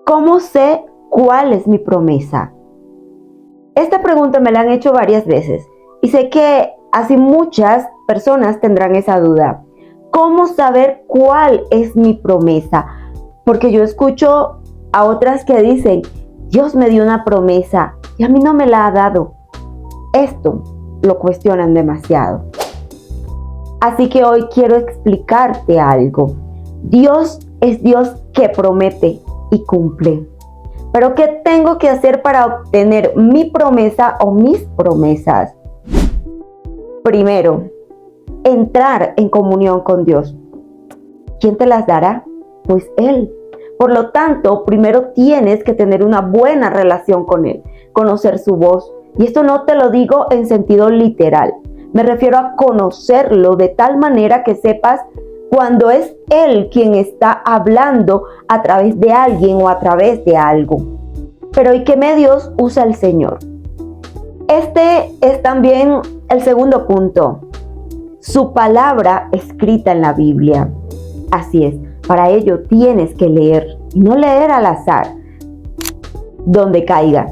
¿Cómo sé cuál es mi promesa? Esta pregunta me la han hecho varias veces y sé que así muchas personas tendrán esa duda. ¿Cómo saber cuál es mi promesa? Porque yo escucho a otras que dicen, Dios me dio una promesa y a mí no me la ha dado. Esto lo cuestionan demasiado. Así que hoy quiero explicarte algo. Dios es Dios que promete y cumple. Pero ¿qué tengo que hacer para obtener mi promesa o mis promesas? Primero, entrar en comunión con Dios. ¿Quién te las dará? Pues Él. Por lo tanto, primero tienes que tener una buena relación con Él, conocer su voz. Y esto no te lo digo en sentido literal. Me refiero a conocerlo de tal manera que sepas cuando es Él quien está hablando a través de alguien o a través de algo. Pero ¿y qué medios usa el Señor? Este es también el segundo punto. Su palabra escrita en la Biblia. Así es, para ello tienes que leer y no leer al azar, donde caiga.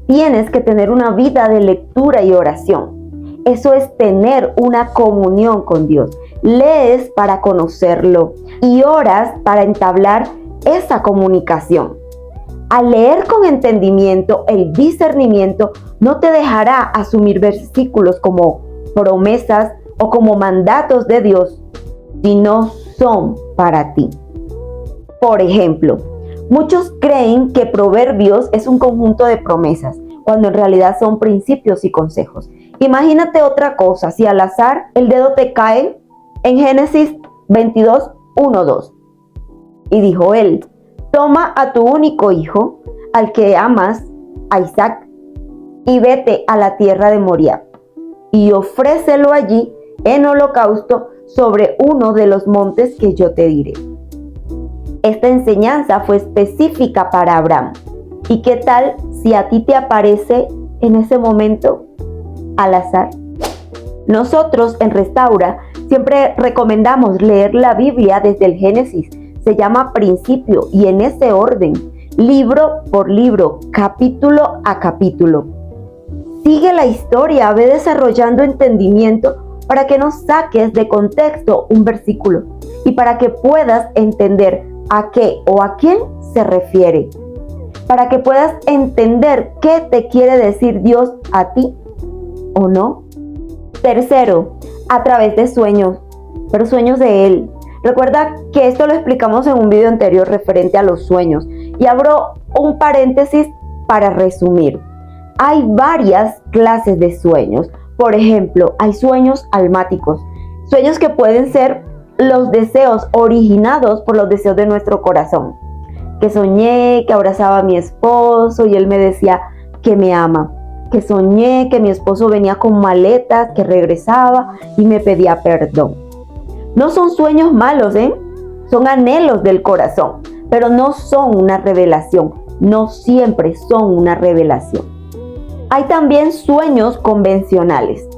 Tienes que tener una vida de lectura y oración. Eso es tener una comunión con Dios. Lees para conocerlo y oras para entablar esa comunicación. Al leer con entendimiento, el discernimiento no te dejará asumir versículos como promesas o como mandatos de Dios, si no son para ti. Por ejemplo, muchos creen que Proverbios es un conjunto de promesas, cuando en realidad son principios y consejos. Imagínate otra cosa, si al azar el dedo te cae en Génesis 22, 1, 2. Y dijo él, toma a tu único hijo, al que amas, a Isaac, y vete a la tierra de Moriah, y ofrécelo allí en holocausto sobre uno de los montes que yo te diré. Esta enseñanza fue específica para Abraham. ¿Y qué tal si a ti te aparece en ese momento al azar? Nosotros en Restaura siempre recomendamos leer la Biblia desde el Génesis. Se llama principio y en ese orden, libro por libro, capítulo a capítulo. Sigue la historia, ve desarrollando entendimiento para que no saques de contexto un versículo y para que puedas entender a qué o a quién se refiere. Para que puedas entender qué te quiere decir Dios a ti o no. Tercero, a través de sueños, pero sueños de Él. Recuerda que esto lo explicamos en un video anterior referente a los sueños. Y abro un paréntesis para resumir. Hay varias clases de sueños. Por ejemplo, hay sueños almáticos. Sueños que pueden ser los deseos originados por los deseos de nuestro corazón. Que soñé que abrazaba a mi esposo y él me decía que me ama. Que soñé que mi esposo venía con maletas, que regresaba y me pedía perdón. No son sueños malos, son anhelos del corazón, pero no son una revelación. No siempre son una revelación. Hay también sueños convencionales.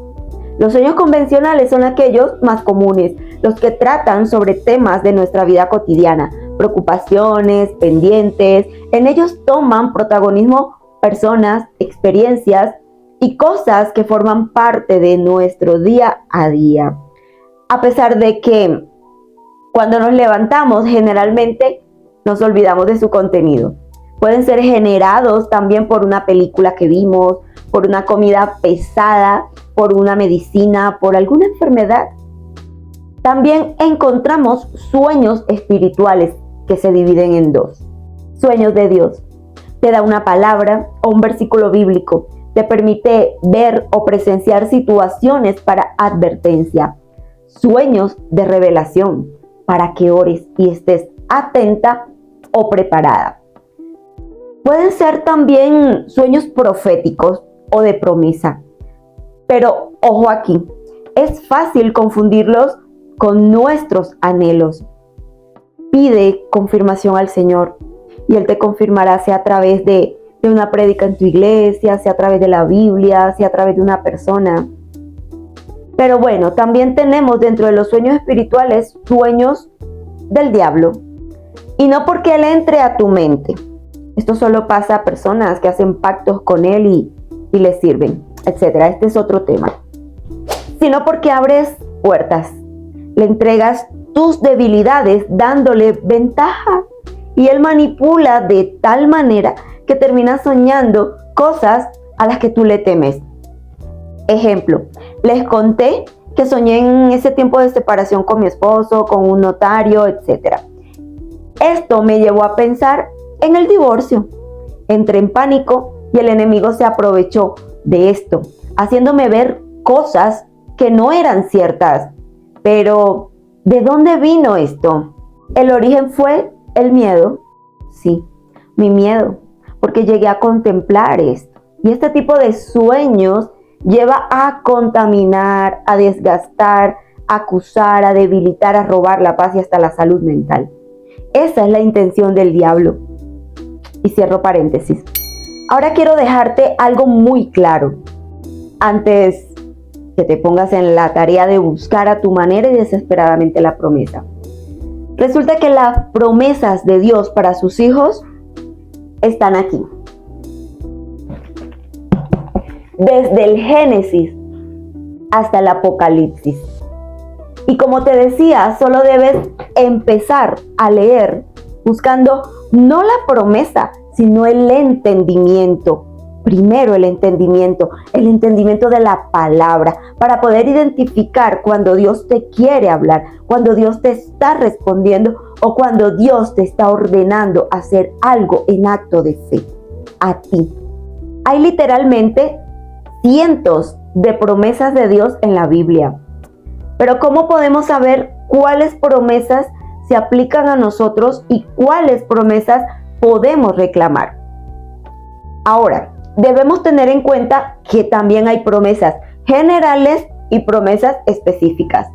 Los sueños convencionales son aquellos más comunes, los que tratan sobre temas de nuestra vida cotidiana, preocupaciones, pendientes. En ellos toman protagonismo personas, experiencias y cosas que forman parte de nuestro día a día. A pesar de que cuando nos levantamos generalmente nos olvidamos de su contenido. Pueden ser generados también por una película que vimos, por una comida pesada, por una medicina, por alguna enfermedad. También encontramos sueños espirituales que se dividen en dos. Sueños de Dios. Te da una palabra o un versículo bíblico. Te permite ver o presenciar situaciones para advertencia. Sueños de revelación para que ores y estés atenta o preparada. Pueden ser también sueños proféticos o de promesa. Pero ojo aquí, es fácil confundirlos con nuestros anhelos. Pide confirmación al Señor y Él te confirmará, sea a través de una prédica en tu iglesia, sea a través de la Biblia, sea a través de una persona. Pero bueno, también tenemos dentro de los sueños espirituales sueños del diablo. Y no porque Él entre a tu mente. Esto solo pasa a personas que hacen pactos con Él y le sirven, etc. Este es otro tema. Sino porque abres puertas, le entregas tus debilidades dándole ventaja y Él manipula de tal manera que terminas soñando cosas a las que tú le temes. Ejemplo, les conté que soñé en ese tiempo de separación con mi esposo, con un notario, etc. Esto me llevó a pensar en el divorcio. Entré en pánico y el enemigo se aprovechó de esto, haciéndome ver cosas que no eran ciertas. Pero, ¿de dónde vino esto? El origen fue el miedo. Sí, mi miedo, porque llegué a contemplar esto. Y este tipo de sueños lleva a contaminar, a desgastar, a acusar, a debilitar, a robar la paz y hasta la salud mental. Esa es la intención del diablo. Y cierro paréntesis. Ahora quiero dejarte algo muy claro. Antes que te pongas en la tarea de buscar a tu manera y desesperadamente la promesa. Resulta que las promesas de Dios para sus hijos están aquí. Desde el Génesis hasta el Apocalipsis. Y como te decía, solo debes empezar a leer buscando no la promesa, sino el entendimiento. Primero el entendimiento de la palabra, para poder identificar cuando Dios te quiere hablar, cuando Dios te está respondiendo o cuando Dios te está ordenando hacer algo en acto de fe a ti. Hay literalmente cientos de promesas de Dios en la Biblia. Pero ¿cómo podemos saber cuáles promesas se aplican a nosotros y cuáles promesas podemos reclamar? Ahora, debemos tener en cuenta que también hay promesas generales y promesas específicas.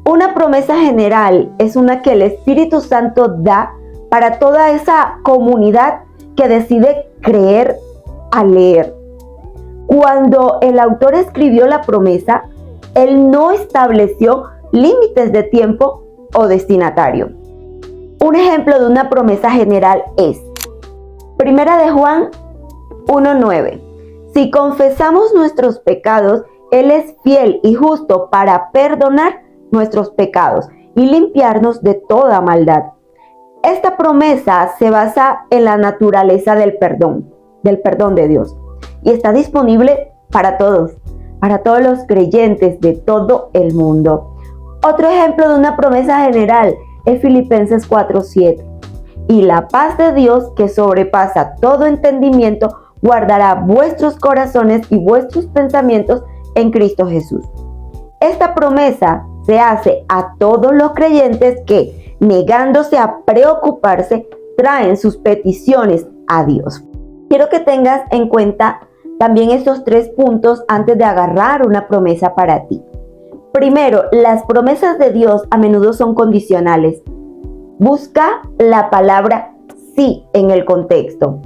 Una promesa general es una que el Espíritu Santo da para toda esa comunidad que decide creer al leer. Cuando el autor escribió la promesa, él no estableció límites de tiempo o destinatario. Un ejemplo de una promesa general es Primera de Juan 1:9. Si confesamos nuestros pecados, Él es fiel y justo para perdonar nuestros pecados y limpiarnos de toda maldad. Esta promesa se basa en la naturaleza del perdón de Dios y está disponible para todos los creyentes de todo el mundo. Otro ejemplo de una promesa general es Filipenses 4:7. Y la paz de Dios, que sobrepasa todo entendimiento, guardará vuestros corazones y vuestros pensamientos en Cristo Jesús. Esta promesa se hace a todos los creyentes que, negándose a preocuparse, traen sus peticiones a Dios. Quiero que tengas en cuenta también estos 3 puntos antes de agarrar una promesa para ti. Primero, las promesas de Dios a menudo son condicionales. Busca la palabra sí en el contexto.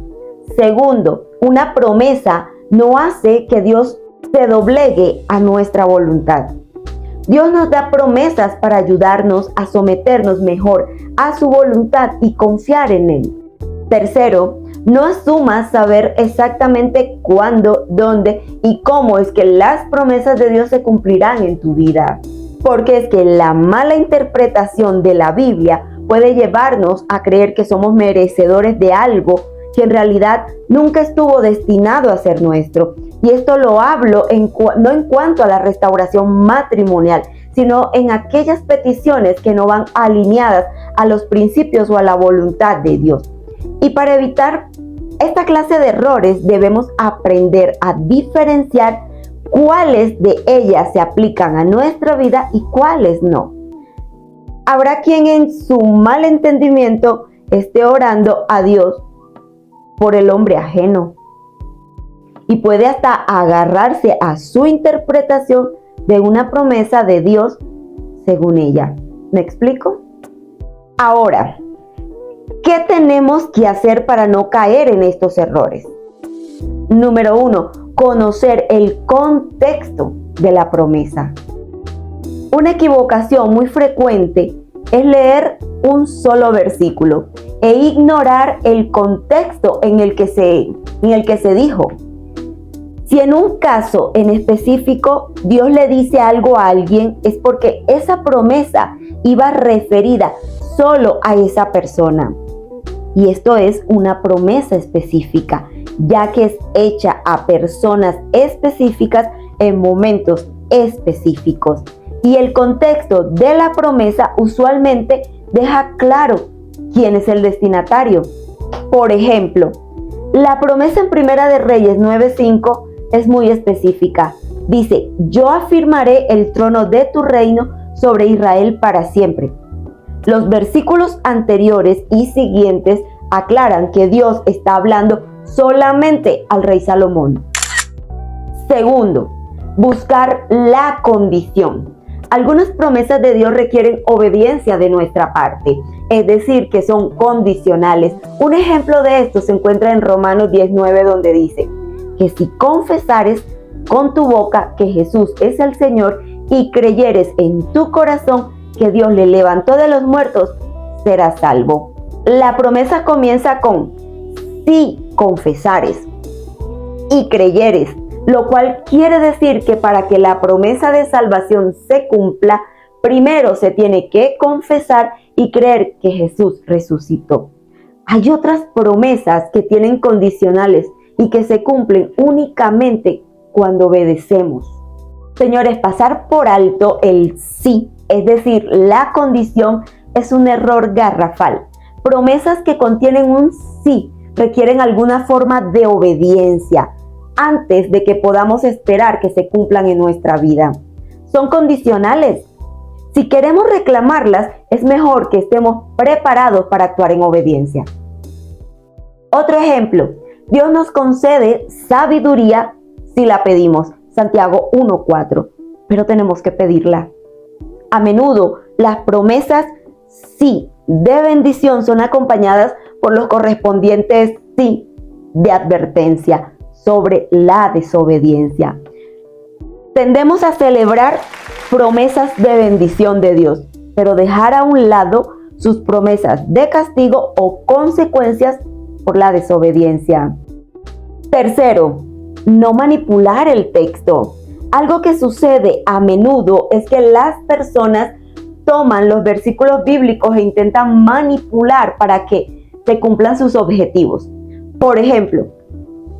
Segundo, una promesa no hace que Dios se doblegue a nuestra voluntad. Dios nos da promesas para ayudarnos a someternos mejor a su voluntad y confiar en Él. Tercero, no asumas saber exactamente cuándo, dónde y cómo es que las promesas de Dios se cumplirán en tu vida. Porque es que la mala interpretación de la Biblia puede llevarnos a creer que somos merecedores de algo que en realidad nunca estuvo destinado a ser nuestro. Y esto lo hablo no en cuanto a la restauración matrimonial, sino en aquellas peticiones que no van alineadas a los principios o a la voluntad de Dios. Y para evitar esta clase de errores debemos aprender a diferenciar cuáles de ellas se aplican a nuestra vida y cuáles no. Habrá quien en su mal entendimiento esté orando a Dios por el hombre ajeno y puede hasta agarrarse a su interpretación de una promesa de Dios según ella. ¿Me explico? Ahora, ¿qué tenemos que hacer para no caer en estos errores? Número 1, conocer el contexto de la promesa. Una equivocación muy frecuente es leer un solo versículo e ignorar el contexto en el que se dijo. Si en un caso en específico Dios le dice algo a alguien, es porque esa promesa iba referida solo a esa persona. Y esto es una promesa específica, ya que es hecha a personas específicas en momentos específicos. Y el contexto de la promesa usualmente deja claro quién es el destinatario. Por ejemplo, la promesa en Primera de Reyes 9:5 es muy específica. Dice: yo afirmaré el trono de tu reino sobre Israel para siempre. Los versículos anteriores y siguientes aclaran que Dios está hablando solamente al rey Salomón. Segundo, buscar la condición. Algunas promesas de Dios requieren obediencia de nuestra parte, es decir, que son condicionales. Un ejemplo de esto se encuentra en Romanos 10:9, donde dice que si confesares con tu boca que Jesús es el Señor y creyeres en tu corazón que Dios le levantó de los muertos, serás salvo. La promesa comienza con si confesares y creyeres, lo cual quiere decir que para que la promesa de salvación se cumpla, primero se tiene que confesar y creer que Jesús resucitó. Hay otras promesas que tienen condicionales y que se cumplen únicamente cuando obedecemos. Señores, pasar por alto el sí, es decir, la condición, es un error garrafal. Promesas que contienen un sí requieren alguna forma de obediencia antes de que podamos esperar que se cumplan en nuestra vida. Son condicionales. Si queremos reclamarlas, es mejor que estemos preparados para actuar en obediencia. Otro ejemplo, Dios nos concede sabiduría si la pedimos, Santiago 1:4, pero tenemos que pedirla. A menudo las promesas sí de bendición son acompañadas por los correspondientes sí de advertencia sobre la desobediencia. Tendemos a celebrar promesas de bendición de Dios, pero dejar a un lado sus promesas de castigo o consecuencias por la desobediencia. Tercero, no manipular el texto. Algo que sucede a menudo es que las personas toman los versículos bíblicos e intentan manipular para que se cumplan sus objetivos. Por ejemplo,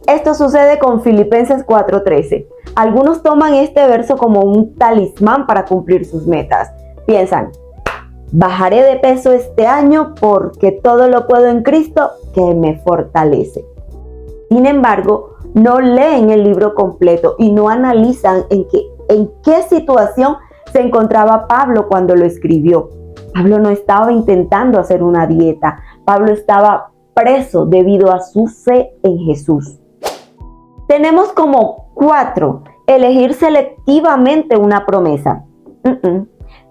esto sucede con Filipenses 4:13. Algunos toman este verso como un talismán para cumplir sus metas. Piensan: bajaré de peso este año porque todo lo puedo en Cristo que me fortalece. Sin embargo, no leen el libro completo y no analizan en qué situación se encontraba Pablo cuando lo escribió. Pablo no estaba intentando hacer una dieta. Pablo estaba preso debido a su fe en Jesús. Tenemos como 4, elegir selectivamente una promesa.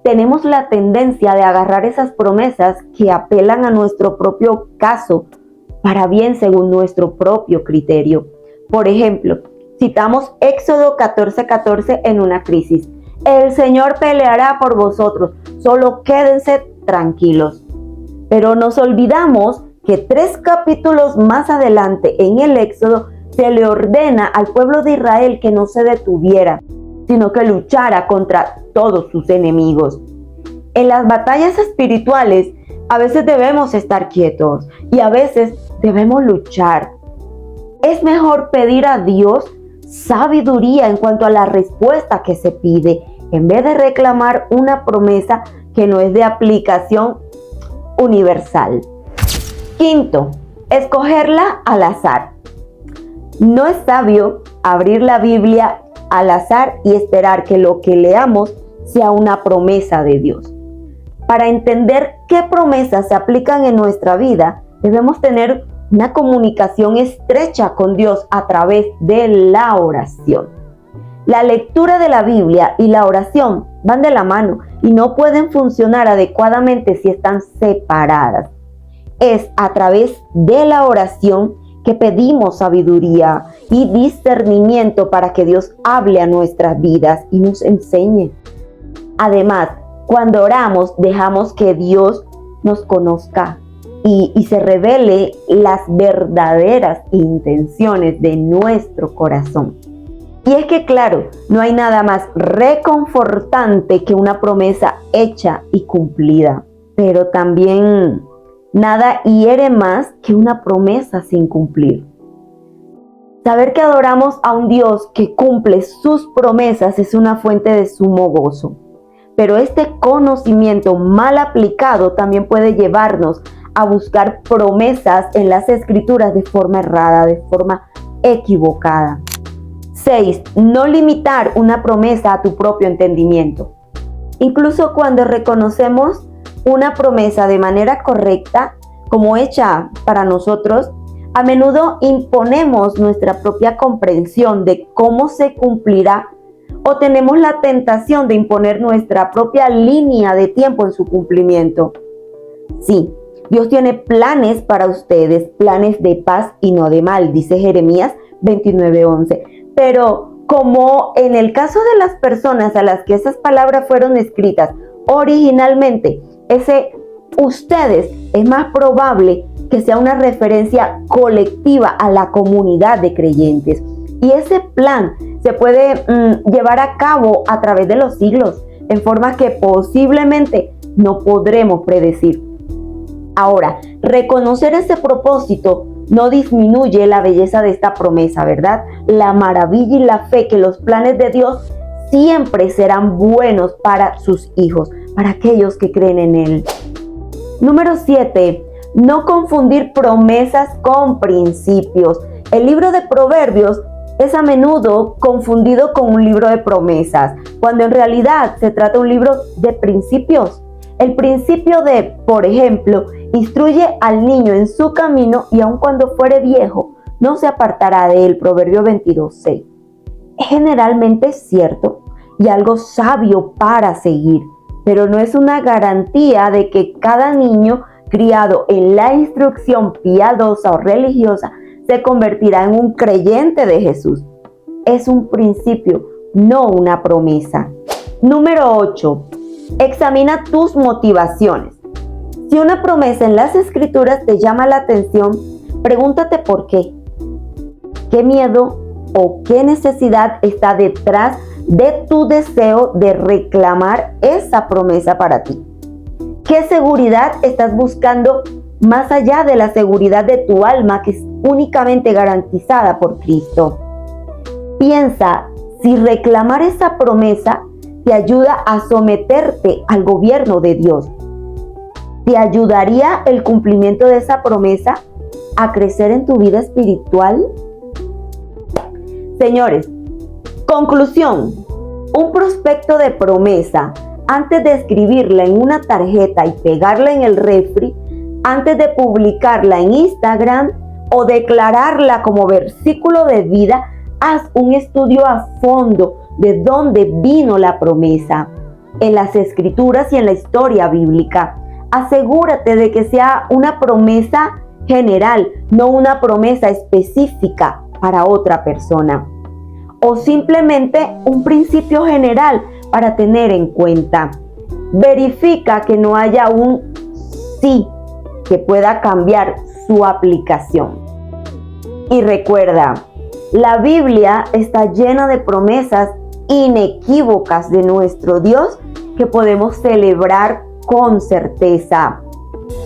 Tenemos la tendencia de agarrar esas promesas que apelan a nuestro propio caso para bien según nuestro propio criterio. Por ejemplo, citamos Éxodo 14:14 en una crisis. El Señor peleará por vosotros, solo quédense tranquilos. Pero nos olvidamos que 3 capítulos más adelante en el Éxodo se le ordena al pueblo de Israel que no se detuviera, sino que luchara contra todos sus enemigos. En las batallas espirituales, a veces debemos estar quietos y a veces debemos luchar. Es mejor pedir a Dios sabiduría en cuanto a la respuesta que se pide, en vez de reclamar una promesa que no es de aplicación universal. Quinto, escogerla al azar. No es sabio abrir la Biblia al azar y esperar que lo que leamos sea una promesa de Dios. Para entender qué promesas se aplican en nuestra vida, debemos tener una comunicación estrecha con Dios a través de la oración. La lectura de la Biblia y la oración van de la mano y no pueden funcionar adecuadamente si están separadas. Es a través de la oración que pedimos sabiduría y discernimiento para que Dios hable a nuestras vidas y nos enseñe. Además, cuando oramos, dejamos que Dios nos conozca y se revele las verdaderas intenciones de nuestro corazón. Y es que claro, no hay nada más reconfortante que una promesa hecha y cumplida, pero también nada hiere más que una promesa sin cumplir. Saber que adoramos a un Dios que cumple sus promesas es una fuente de sumo gozo. Pero este conocimiento mal aplicado también puede llevarnos a buscar promesas en las Escrituras de forma errada, de forma equivocada. 6. No limitar una promesa a tu propio entendimiento. Incluso cuando reconocemos una promesa de manera correcta, como hecha para nosotros, a menudo imponemos nuestra propia comprensión de cómo se cumplirá o tenemos la tentación de imponer nuestra propia línea de tiempo en su cumplimiento. Sí, Dios tiene planes para ustedes, planes de paz y no de mal, dice Jeremías 29:11. Pero como en el caso de las personas a las que esas palabras fueron escritas originalmente, ese ustedes es más probable que sea una referencia colectiva a la comunidad de creyentes. Y ese plan se puede llevar a cabo a través de los siglos, en formas que posiblemente no podremos predecir. Ahora, reconocer ese propósito no disminuye la belleza de esta promesa, ¿verdad? La maravilla y la fe que los planes de Dios siempre serán buenos para sus hijos, para aquellos que creen en Él. Número 7. No confundir promesas con principios. El libro de Proverbios es a menudo confundido con un libro de promesas, cuando en realidad se trata de un libro de principios. El principio de, por ejemplo, instruye al niño en su camino y aun cuando fuere viejo, no se apartará de él. Proverbio 22:6. Es generalmente cierto y algo sabio para seguir, pero no es una garantía de que cada niño criado en la instrucción piadosa o religiosa se convertirá en un creyente de Jesús. Es un principio, no una promesa. Número 8. Examina tus motivaciones. Si una promesa en las Escrituras te llama la atención, pregúntate por qué. ¿Qué miedo o qué necesidad está detrás de tu deseo de reclamar esa promesa para ti? ¿Qué seguridad estás buscando más allá de la seguridad de tu alma que es únicamente garantizada por Cristo? Piensa si reclamar esa promesa te ayuda a someterte al gobierno de Dios. ¿Te ayudaría el cumplimiento de esa promesa a crecer en tu vida espiritual? Señores, conclusión. Un prospecto de promesa, antes de escribirla en una tarjeta y pegarla en el refri, antes de publicarla en Instagram o declararla como versículo de vida, haz un estudio a fondo de dónde vino la promesa, en las Escrituras y en la historia bíblica. Asegúrate de que sea una promesa general, no una promesa específica para otra persona. O simplemente un principio general para tener en cuenta. Verifica que no haya un sí que pueda cambiar su aplicación. Y recuerda, la Biblia está llena de promesas inequívocas de nuestro Dios que podemos celebrar con certeza.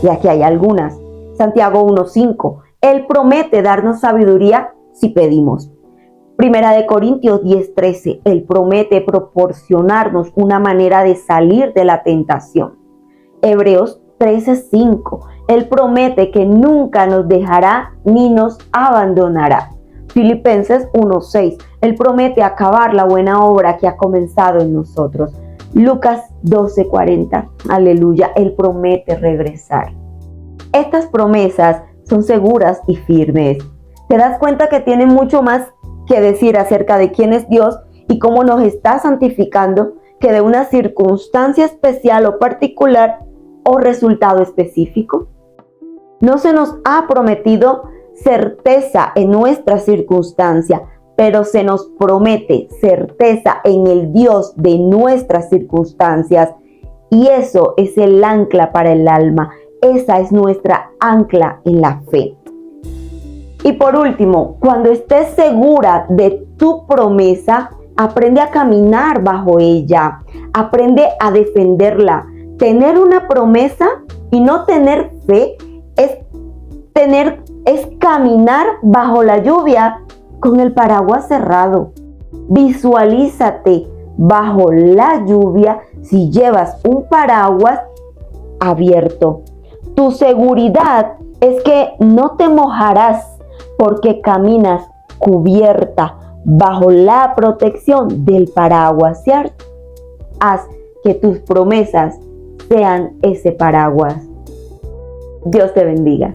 Y aquí hay algunas. Santiago 1:5. Él promete darnos sabiduría si pedimos. Primera de Corintios 10:13. Él promete proporcionarnos una manera de salir de la tentación. Hebreos 13:5. Él promete que nunca nos dejará ni nos abandonará. Filipenses 1:6. Él promete acabar la buena obra que ha comenzado en nosotros. Lucas 12:40. Aleluya. Él promete regresar. Estas promesas son seguras y firmes. ¿Te das cuenta que tienen mucho más que decir acerca de quién es Dios y cómo nos está santificando que de una circunstancia especial o particular o resultado específico? No se nos ha prometido certeza en nuestra circunstancia, pero se nos promete certeza en el Dios de nuestras circunstancias. Y eso es el ancla para el alma, esa es nuestra ancla en la fe. Y por último, cuando estés segura de tu promesa, aprende a caminar bajo ella, aprende a defenderla. Tener una promesa y no tener fe es caminar bajo la lluvia con el paraguas cerrado. Visualízate bajo la lluvia si llevas un paraguas abierto. Tu seguridad es que no te mojarás porque caminas cubierta bajo la protección del paraguas, ¿cierto? Haz que tus promesas sean ese paraguas. Dios te bendiga.